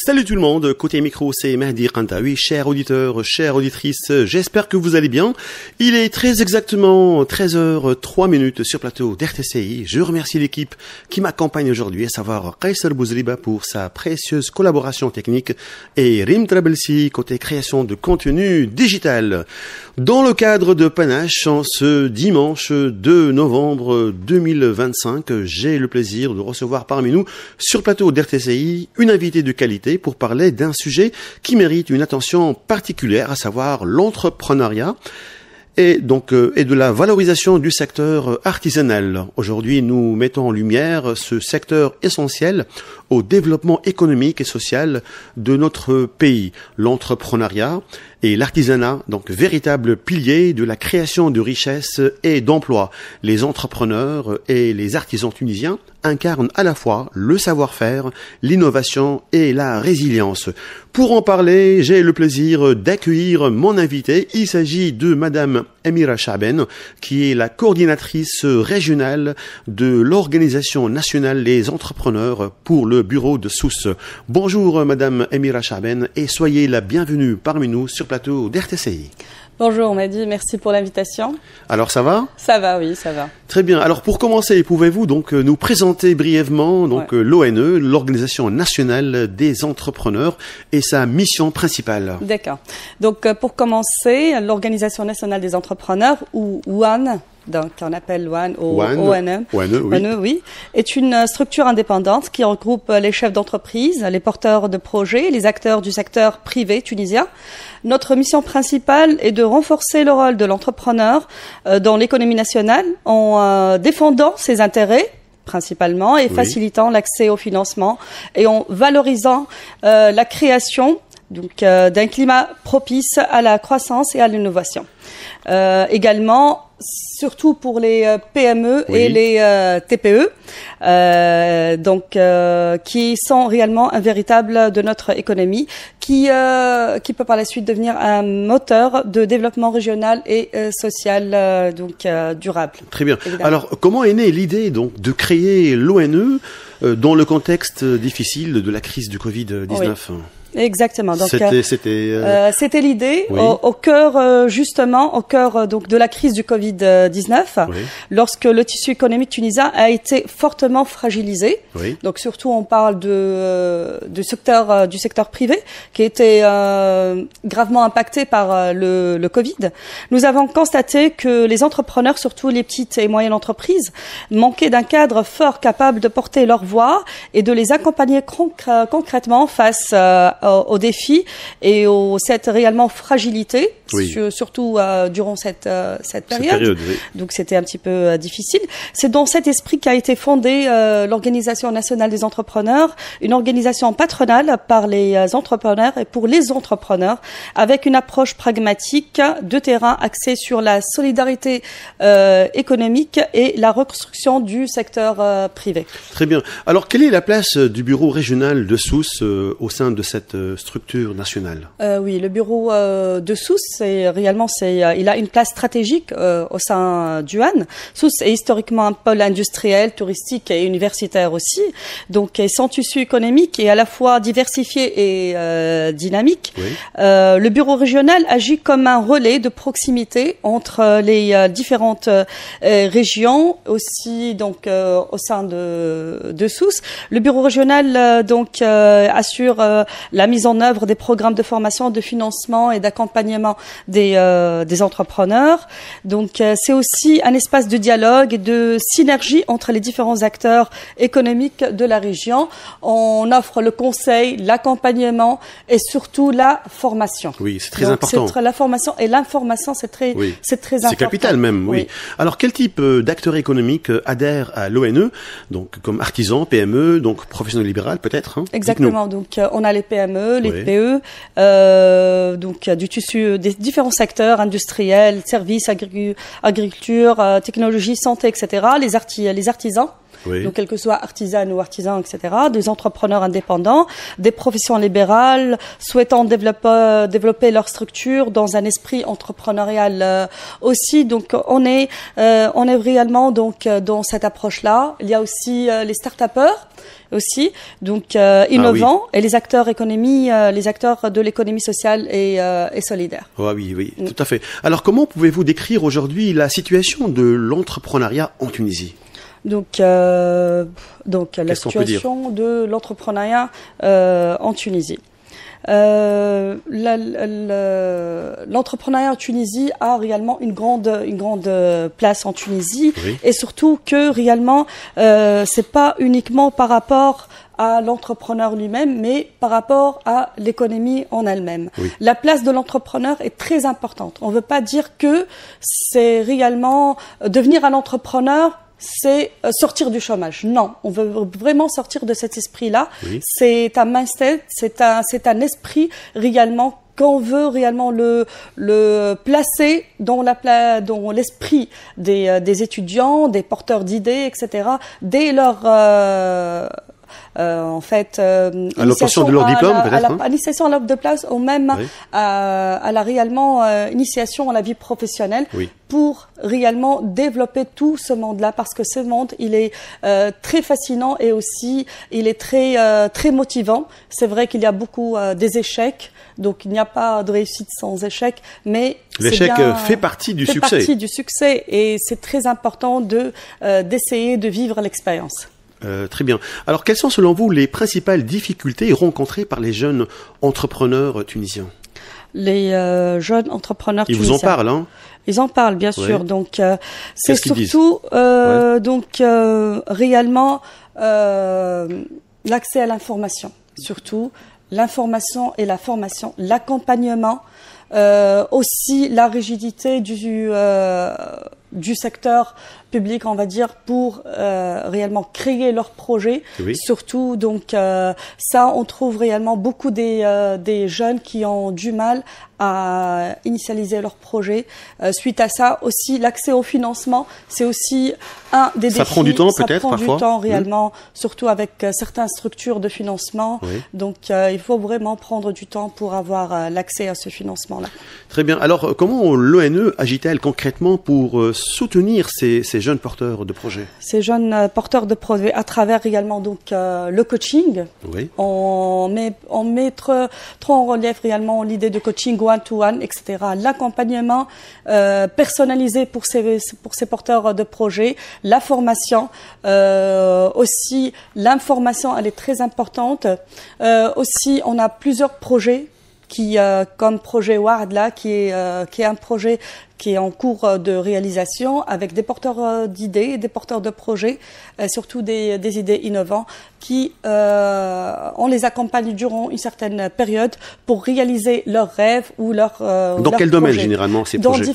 Salut tout le monde, côté micro c'est Mehdi Kantaoui, chers auditeurs, chères auditrices, j'espère que vous allez bien. Il est très exactement 13h03 sur plateau d'RTCI. Je remercie l'équipe qui m'accompagne aujourd'hui, à savoir Kaiser Bouzriba pour sa précieuse collaboration technique et Rim Trabelsi côté création de contenu digital. Dans le cadre de Panache, en ce dimanche 2 novembre 2025, j'ai le plaisir de recevoir parmi nous sur plateau d'RTCI une invitée de qualité pour parler d'un sujet qui mérite une attention particulière, à savoir l'entrepreneuriat et de la valorisation du secteur artisanal. Aujourd'hui, nous mettons en lumière ce secteur essentiel au développement économique et social de notre pays, l'entrepreneuriat et l'artisanat, donc véritable pilier de la création de richesses et d'emplois. Les entrepreneurs et les artisans tunisiens incarnent à la fois le savoir-faire, l'innovation et la résilience. Pour en parler, j'ai le plaisir d'accueillir mon invité. Il s'agit de Madame Amira Chaaben, qui est la coordinatrice régionale de l'Organisation nationale des entrepreneurs pour le bureau de Sousse. Bonjour Madame Amira Chaaben et soyez la bienvenue parmi nous sur plateau d'RTCI. Bonjour Mehdi, merci pour l'invitation. Alors ça va ? Ça va, oui, ça va. Très bien. Alors pour commencer, pouvez-vous donc nous présenter brièvement l'ONE, l'Organisation nationale des entrepreneurs, et sa mission principale? D'accord. Donc pour commencer, l'Organisation nationale des entrepreneurs, ou ONE, donc on appelle ONE, oui, est une structure indépendante qui regroupe les chefs d'entreprise, les porteurs de projets, les acteurs du secteur privé tunisien. Notre mission principale est de renforcer le rôle de l'entrepreneur dans l'économie nationale en défendant ses intérêts principalement et facilitant l'accès au financement et en valorisant la création d'un climat propice à la croissance et à l'innovation. Également, surtout pour les PME et les TPE, qui sont réellement un véritable de notre économie, qui peut par la suite devenir un moteur de développement régional et social, durable. Très bien. Évidemment. Alors, comment est née l'idée de créer l'ONE dans le contexte difficile de la crise du Covid-19? Exactement. Donc c'était l'idée au cœur de la crise du Covid-19, lorsque le tissu économique tunisien a été fortement fragilisé. Donc surtout on parle du secteur privé qui a été gravement impacté par le Covid. Nous avons constaté que les entrepreneurs, surtout les petites et moyennes entreprises, manquaient d'un cadre fort capable de porter leur voix et de les accompagner concrètement face aux défis et cette réellement fragilité, surtout durant cette période. Donc c'était un petit peu difficile. C'est dans cet esprit qu'a été fondée l'Organisation nationale des entrepreneurs, une organisation patronale par les entrepreneurs et pour les entrepreneurs, avec une approche pragmatique de terrain axée sur la solidarité économique et la reconstruction du secteur privé. Très bien. Alors quelle est la place du bureau régional de Sousse au sein de cette structure nationale? Oui, le bureau de Sousse, il a une place stratégique au sein du ONE. Sousse est historiquement un pôle industriel, touristique et universitaire aussi. Donc, son tissu économique est à la fois diversifié et dynamique. Le bureau régional agit comme un relais de proximité entre les différentes régions, aussi au sein de Sousse. Le bureau régional assure la mise en œuvre des programmes de formation, de financement et d'accompagnement des entrepreneurs. Donc, c'est aussi un espace de dialogue et de synergie entre les différents acteurs économiques de la région. On offre le conseil, l'accompagnement et surtout la formation. Oui, c'est très important. La formation et l'information, c'est très important. C'est capital même, oui. Alors, quel type d'acteurs économiques adhèrent à l'ONE, donc comme artisans, PME, donc professionnels libéraux peut-être, Exactement. Donc, on a les PME, les PE, du tissu des différents secteurs industriels, services, agriculture, technologie, santé, etc. Les artisans. Oui. Donc, quel que soit artisan ou artisan, etc., des entrepreneurs indépendants, des professions libérales souhaitant développer leur structure dans un esprit entrepreneurial aussi. Donc, on est réellement donc dans cette approche-là. Il y a aussi les start-upers aussi, donc innovants, et les acteurs les acteurs de l'économie sociale et solidaire. Oh, oui, tout à fait. Alors, comment pouvez-vous décrire aujourd'hui la situation de l'entrepreneuriat en Tunisie? Donc la situation de l'entrepreneuriat en Tunisie. L'entrepreneuriat en Tunisie a réellement une grande place en Tunisie, oui. Et surtout que réellement c'est pas uniquement par rapport à l'entrepreneur lui-même, mais par rapport à l'économie en elle-même. Oui. La place de l'entrepreneur est très importante. On ne veut pas dire que c'est réellement devenir un entrepreneur, c'est sortir du chômage. Non, on veut vraiment sortir de cet esprit-là. Oui. C'est un mindset, c'est un esprit réellement qu'on veut réellement le placer dans l'esprit des étudiants, des porteurs d'idées, etc. Dès leur en fait, à l'obtention de leur diplôme, peut-être, initiation à leur diplôme, ou même oui. à la réellement initiation à la vie professionnelle, oui. Pour réellement développer tout ce monde-là, parce que ce monde, il est très fascinant et aussi il est très motivant. C'est vrai qu'il y a beaucoup des échecs, donc il n'y a pas de réussite sans échec, mais l'échec fait partie du succès. Fait partie du succès, et c'est très important d'essayer de vivre l'expérience. Très bien. Alors, quelles sont selon vous les principales difficultés rencontrées par les jeunes entrepreneurs tunisiens? Les jeunes entrepreneurs tunisiens. Ils vous en parlent, hein? Ils en parlent, bien sûr. Donc, c'est surtout réellement l'accès à l'information, surtout l'information et la formation, l'accompagnement, aussi la rigidité du secteur public, on va dire, pour réellement créer leurs projets. Oui. Surtout, donc ça, on trouve réellement beaucoup des jeunes qui ont du mal à initialiser leurs projets. Suite à ça, aussi l'accès au financement, c'est aussi un des défis. Ça prend du temps, peut-être, parfois. Ça prend du temps réellement, surtout avec certaines structures de financement. Oui. Donc, il faut vraiment prendre du temps pour avoir l'accès à ce financement-là. Très bien. Alors, comment l'ONE agit-elle concrètement pour soutenir ces jeunes porteurs de projets? Ces jeunes porteurs de projets, à travers également donc le coaching. Oui. On met trop en relief réellement l'idée de coaching one-to-one, etc. L'accompagnement personnalisé pour ces porteurs de projets, la formation, aussi l'information, elle est très importante. Aussi, on a plusieurs projets comme projet WARD là, qui est un projet qui est en cours de réalisation avec des porteurs d'idées, des porteurs de projets, surtout des idées innovantes qui, on les accompagne durant une certaine période pour réaliser leurs rêves ou leurs Dans quel domaine généralement ces projets?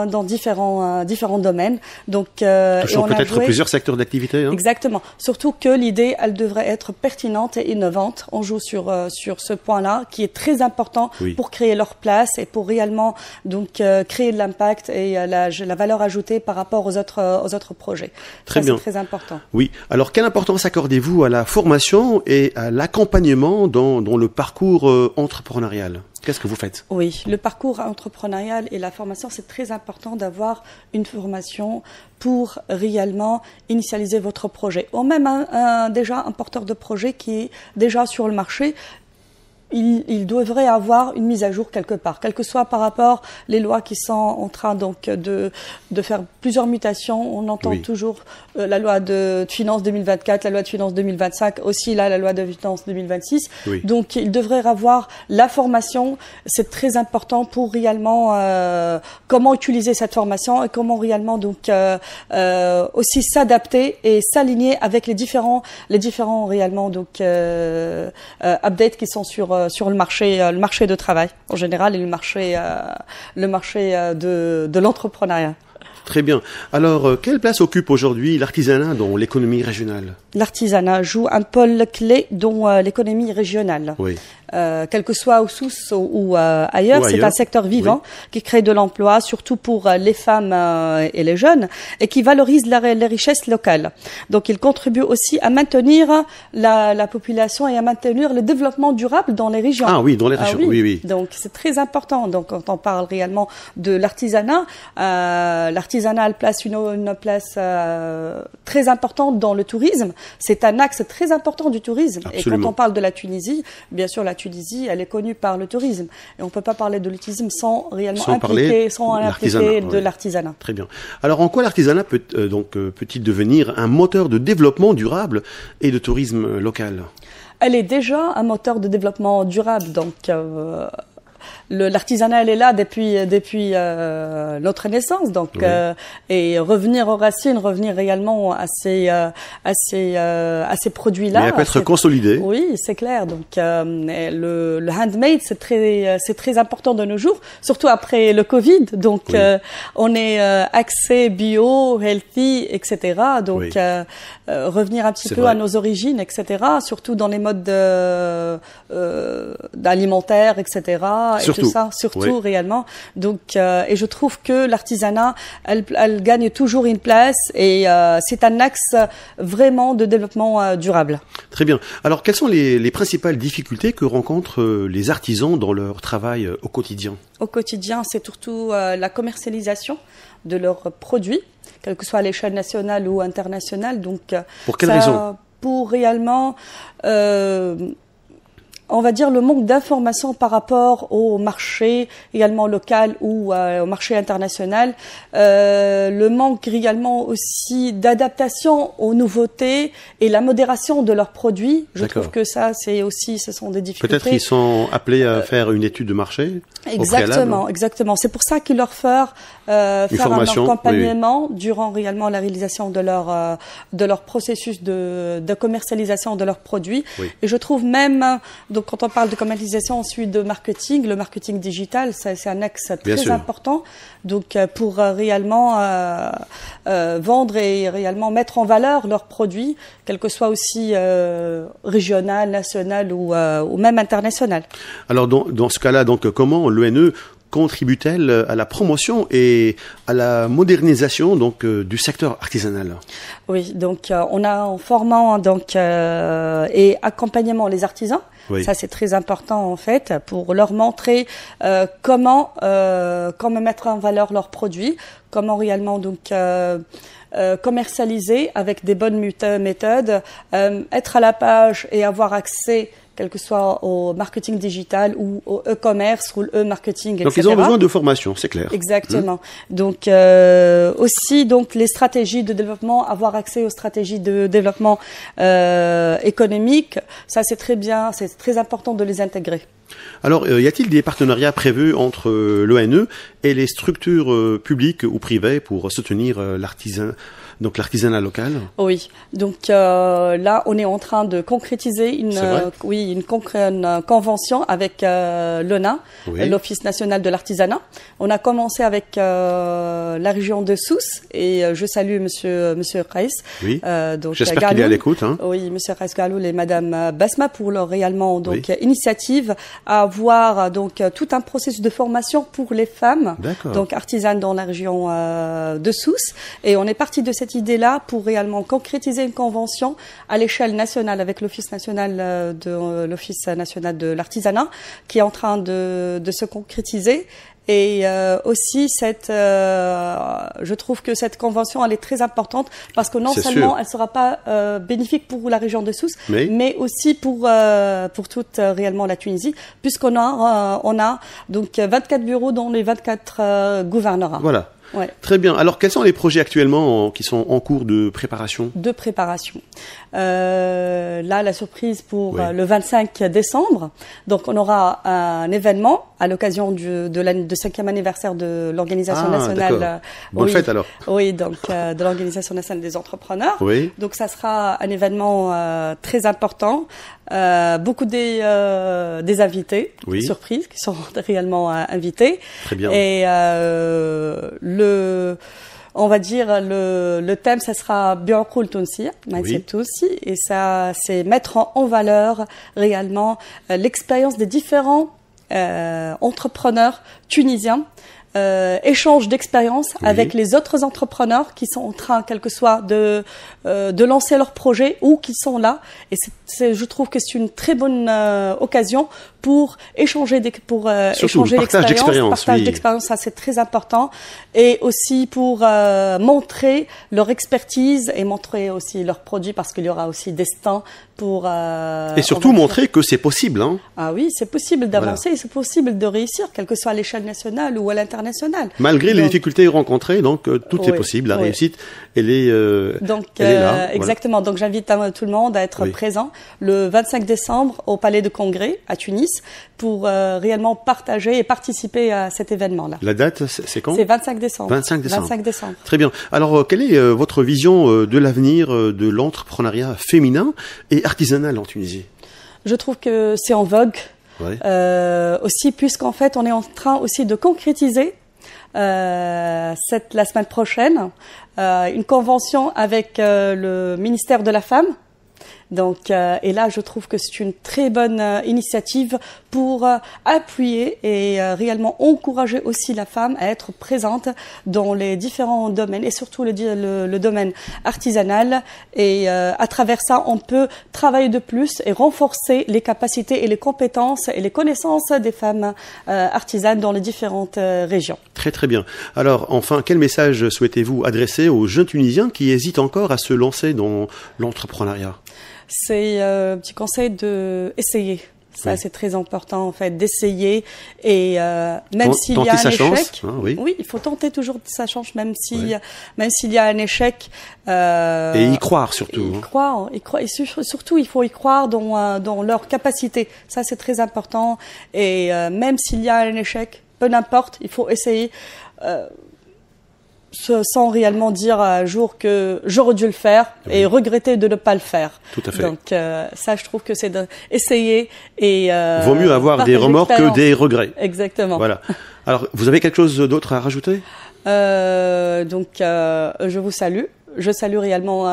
Dans différents domaines. Donc, touchant peut-être plusieurs secteurs d'activité. Hein? Exactement. Surtout que l'idée, elle devrait être pertinente et innovante. On joue sur ce point-là qui est très important oui. Pour créer leur place et pour réellement donc créer de l'impact et la valeur ajoutée par rapport aux autres projets. Très bien. C'est très important. Oui. Alors, quelle importance accordez-vous à la formation et à l'accompagnement dans le parcours entrepreneurial? Qu'est-ce que vous faites? Oui, le parcours entrepreneurial et la formation, c'est très important d'avoir une formation pour réellement initialiser votre projet. Ou même déjà un porteur de projet qui est déjà sur le marché, il devrait avoir une mise à jour quelque part, quel que soit par rapport les lois qui sont en train donc de faire plusieurs mutations. On entend oui. Toujours la loi de finances 2024, la loi de finances 2025, aussi là la loi de finances 2026. Oui. Donc il devrait avoir la formation. C'est très important pour réellement comment utiliser cette formation et comment réellement donc aussi s'adapter et s'aligner avec les différents réellement donc updates qui sont sur le marché de travail en général et le marché de l'entrepreneuriat. Très bien. Alors, quelle place occupe aujourd'hui l'artisanat dans l'économie régionale? L'artisanat joue un pôle clé dans l'économie régionale. Oui. Quel que soit au Sousse ou ailleurs, c'est un secteur vivant qui crée de l'emploi, surtout pour les femmes et les jeunes, et qui valorise les richesses locales. Donc, il contribue aussi à maintenir la population et à maintenir le développement durable dans les régions. Ah oui, dans les régions, oui. Donc, c'est très important. Donc, quand on parle réellement de l'artisanat, l'artisanat place une place très importante dans le tourisme. C'est un axe très important du tourisme. Absolument. Et quand on parle de la Tunisie, bien sûr, la Tunisie, elle est connue par le tourisme. Et on ne peut pas parler de tourisme sans réellement impliquer de l'artisanat. Très bien. Alors, en quoi l'artisanat peut-il devenir un moteur de développement durable et de tourisme local? Elle est déjà un moteur de développement durable. Donc, l'artisanat, elle est là depuis notre naissance, donc et revenir aux racines, revenir réellement à ces produits-là. Mais elle peut être consolidée. Oui, c'est clair. Donc le handmade, c'est très important de nos jours, surtout après le Covid. Donc on est axé bio, healthy, etc. Donc revenir un petit peu à nos origines, etc. Surtout dans les modes alimentaires, etc. Tout ça, surtout réellement. Donc, et je trouve que l'artisanat, elle gagne toujours une place et c'est un axe vraiment de développement durable. Très bien. Alors, quelles sont les principales difficultés que rencontrent les artisans dans leur travail au quotidien? Au quotidien, c'est surtout la commercialisation de leurs produits, quelle que soit à l'échelle nationale ou internationale. Donc, pour quelle raison? Pour réellement on va dire le manque d'informations par rapport au marché également local ou au marché international, le manque également aussi d'adaptation aux nouveautés et la modération de leurs produits. Je trouve que ça, ce sont des difficultés. Peut-être qu'ils sont appelés à faire une étude de marché. Exactement. C'est pour ça qu'il leur faire un accompagnement durant réellement la réalisation de leur processus de commercialisation de leurs produits. Oui. Et je trouve même donc quand on parle de commercialisation, ensuite de marketing, le marketing digital, c'est un axe très important. Donc pour réellement vendre et réellement mettre en valeur leurs produits, quel que soit aussi régional, national ou même international. Alors dans ce cas-là, donc comment l'ONE contribue-t-elle à la promotion et à la modernisation du secteur artisanal? Oui, donc on a en formant et accompagnement les artisans. Oui. Ça c'est très important en fait pour leur montrer comment mettre en valeur leurs produits, comment réellement commercialiser avec des bonnes méthodes, être à la page et avoir accès quel que soit au marketing digital ou au e-commerce ou le e-marketing, etc. Donc ils ont besoin de formation, c'est clair. Exactement. Donc aussi les stratégies de développement, avoir accès aux stratégies de développement économique, ça c'est très bien, c'est très important de les intégrer. Alors, y a-t-il des partenariats prévus entre l'ONE et les structures publiques ou privées pour soutenir l'artisanat local? Oui. Donc là, on est en train de concrétiser une convention avec l'ONA, l'Office national de l'artisanat. On a commencé avec la région de Sousse et je salue Monsieur Reis. Oui. J'espère qu'il est à l'écoute. Hein. Oui, Monsieur Reis Galoul et Madame Basma pour leur réellement initiative à avoir tout un processus de formation pour les femmes, donc artisanes dans la région de Sousse. Et on est parti de cette idée-là pour réellement concrétiser une convention à l'échelle nationale avec l'Office national de l'artisanat qui est en train de se concrétiser. Et aussi je trouve que cette convention elle est très importante parce que non seulement elle sera pas bénéfique pour la région de Sousse, mais aussi pour toute réellement la Tunisie, puisqu'on a donc 24 bureaux dans les 24 gouvernorats. Voilà. Ouais. Très bien. Alors, quels sont les projets actuellement qui sont en cours de préparation? Là, la surprise pour le 25 décembre. Donc, on aura un événement à l'occasion du 5e anniversaire de l'Organisation nationale. Bonne fête alors. Oui, donc de l'Organisation nationale des entrepreneurs. Oui. Donc, ça sera un événement très important. Beaucoup des invités, surprises, qui sont réellement invités. Très bien. Et on va dire le thème, ça sera Bi'uqoul Tounsiya, Mindset Tounsi, et ça, c'est mettre en valeur réellement l'expérience des différents entrepreneurs tunisiens. Échange d'expériences avec les autres entrepreneurs qui sont en train, quel que soit, de lancer leur projet ou qui sont là. Et je trouve que c'est une très bonne occasion pour échanger échanger l'expérience, partage d'expérience, ça c'est très important, et aussi pour montrer leur expertise et montrer aussi leurs produits, parce qu'il y aura aussi des stands pour et surtout montrer que c'est possible, hein. Ah oui, c'est possible d'avancer, et c'est possible de réussir, quelle que soit à l'échelle nationale ou à l'international. Malgré les difficultés rencontrées, donc tout est possible. La réussite, elle est là. Exactement. Donc j'invite tout le monde à être présent le 25 décembre au Palais de Congrès à Tunis pour réellement partager et participer à cet événement-là. La date, c'est quand? C'est 25 décembre. 25 décembre. 25 décembre. Très bien. Alors, quelle est votre vision de l'avenir de l'entrepreneuriat féminin et artisanal en Tunisie? Je trouve que c'est en vogue. Aussi, puisqu'en fait, on est en train aussi de concrétiser la semaine prochaine une convention avec le ministère de la Femme. Donc, et là, je trouve que c'est une très bonne initiative pour appuyer et réellement encourager aussi la femme à être présente dans les différents domaines, et surtout le domaine artisanal. Et à travers ça, on peut travailler de plus et renforcer les capacités et les compétences et les connaissances des femmes artisanes dans les différentes régions. Très très bien. Alors, enfin, quel message souhaitez-vous adresser aux jeunes Tunisiens qui hésitent encore à se lancer dans l'entrepreneuriat? C'est un petit conseil de essayer. Ça, c'est très important, en fait, d'essayer. Et même s'il y a un échec, oui, il faut tenter toujours sa chance, même s'il y a un échec. Et y croire surtout. Y croire, et surtout, il faut y croire dans leur capacité. Ça, c'est très important. Et même s'il y a un échec, peu n'importe, il faut essayer. Sans réellement dire un jour que j'aurais dû le faire et regretter de ne pas le faire. Tout à fait. Donc ça, je trouve que c'est d'essayer et vaut mieux avoir des remords que des regrets. Exactement. Voilà. Alors, vous avez quelque chose d'autre à rajouter? Je vous salue. Je salue réellement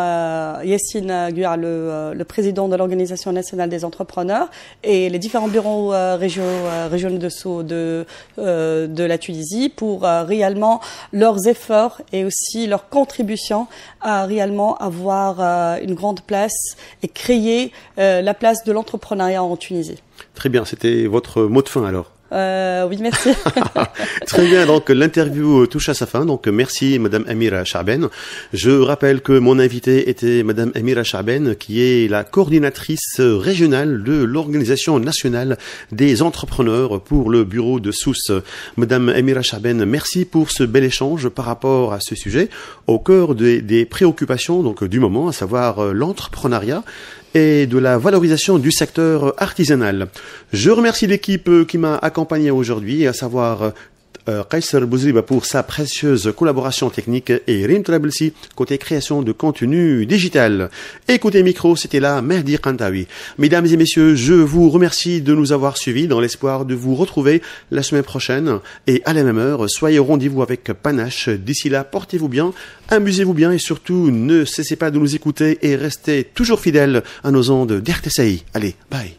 Yassine Guar, le président de l'Organisation nationale des entrepreneurs, et les différents bureaux régionaux de la Tunisie pour réellement leurs efforts et aussi leur contribution à réellement avoir une grande place et créer la place de l'entrepreneuriat en Tunisie. Très bien, c'était votre mot de fin alors. Oui, merci. Très bien, donc l'interview touche à sa fin, donc merci Madame Amira Chaaben. Je rappelle que mon invité était Madame Amira Chaaben, qui est la coordinatrice régionale de l'Organisation nationale des entrepreneurs pour le bureau de Sousse. Madame Amira Chaaben, merci pour ce bel échange par rapport à ce sujet, au cœur des préoccupations donc du moment, à savoir l'entrepreneuriat et de la valorisation du secteur artisanal. Je remercie l'équipe qui m'a accompagné aujourd'hui, à savoir Kaiser Bouzriba pour sa précieuse collaboration technique et Rim Trablsi côté création de contenu digital. Et côté micro, c'était là Mehdi Kantawi. Mesdames et messieurs, je vous remercie de nous avoir suivis dans l'espoir de vous retrouver la semaine prochaine et à la même heure. Soyez au rendez-vous avec panache. D'ici là, portez-vous bien, amusez-vous bien et surtout ne cessez pas de nous écouter et restez toujours fidèles à nos ondes d'RTCI. Allez, bye.